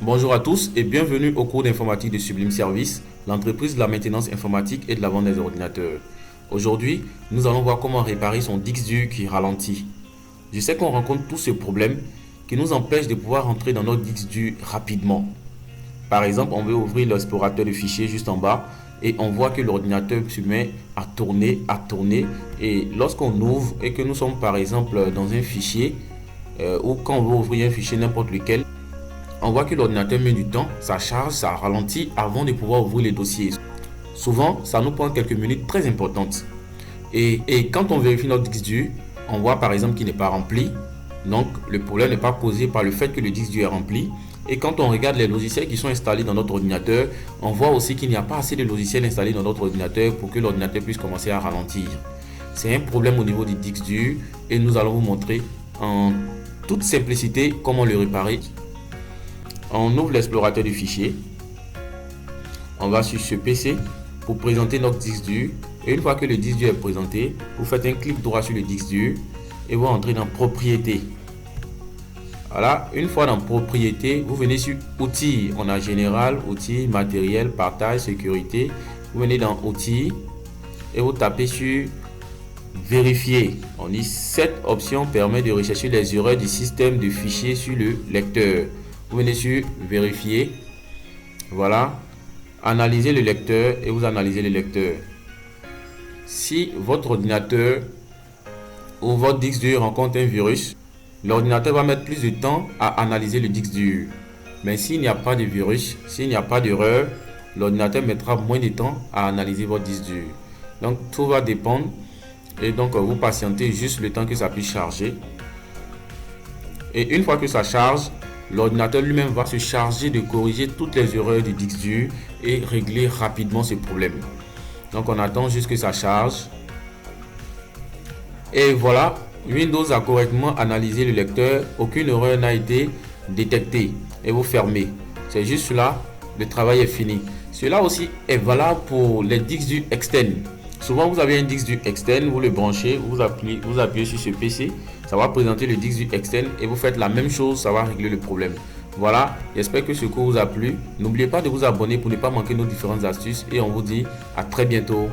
Bonjour à tous et bienvenue au cours d'informatique de Sublime Service, l'entreprise de la maintenance informatique et de la vente des ordinateurs. Aujourd'hui, nous allons voir comment réparer son disque dur qui ralentit. Je sais qu'on rencontre tous ce problème qui nous empêche de pouvoir entrer dans notre disque dur rapidement. Par exemple, on veut ouvrir l'explorateur de fichiers juste en bas et on voit que l'ordinateur se met à tourner. Et lorsqu'on ouvre et que nous sommes par exemple dans un fichier ou quand on veut ouvrir un fichier n'importe lequel, on voit que l'ordinateur met du temps, ça charge, ça ralentit avant de pouvoir ouvrir les dossiers. Souvent, ça nous prend quelques minutes très importantes. Et quand on vérifie notre disque dur, on voit par exemple qu'il n'est pas rempli. Donc, le problème n'est pas causé par le fait que le disque dur est rempli. Et quand on regarde les logiciels qui sont installés dans notre ordinateur, on voit aussi qu'il n'y a pas assez de logiciels installés dans notre ordinateur pour que l'ordinateur puisse commencer à ralentir. C'est un problème au niveau du disque dur et nous allons vous montrer en toute simplicité comment le réparer. On ouvre l'explorateur du fichier. On va sur ce PC pour présenter notre disque dur. Et une fois que le disque dur est présenté, vous faites un clic droit sur le disque dur et vous entrez dans Propriétés. Voilà, une fois dans Propriétés, vous venez sur Outils. On a Général, Outils, Matériel, Partage, Sécurité. Vous venez dans Outils et vous tapez sur Vérifier. On dit cette option permet de rechercher les erreurs du système de fichiers sur le lecteur. Vous venez sur Vérifier. Voilà. Analysez le lecteur et vous analysez le lecteur. Si votre ordinateur ou votre disque dur rencontre un virus, l'ordinateur va mettre plus de temps à analyser le disque dur. Mais s'il n'y a pas de virus, s'il n'y a pas d'erreur, l'ordinateur mettra moins de temps à analyser votre disque dur. Donc tout va dépendre. Et donc vous patientez juste le temps que ça puisse charger. Et une fois que ça charge, l'ordinateur lui-même va se charger de corriger toutes les erreurs du disque dur et régler rapidement ce problème. Donc on attend juste que ça charge. Et voilà, Windows a correctement analysé le lecteur. Aucune erreur n'a été détectée. Et vous fermez. C'est juste là, le travail est fini. Cela aussi est valable pour les disques durs externes. Souvent, vous avez un disque dur externe, vous le branchez, vous appuyez sur ce PC, ça va présenter le disque dur externe et vous faites la même chose, ça va régler le problème. Voilà, j'espère que ce cours vous a plu. N'oubliez pas de vous abonner pour ne pas manquer nos différentes astuces et on vous dit à très bientôt.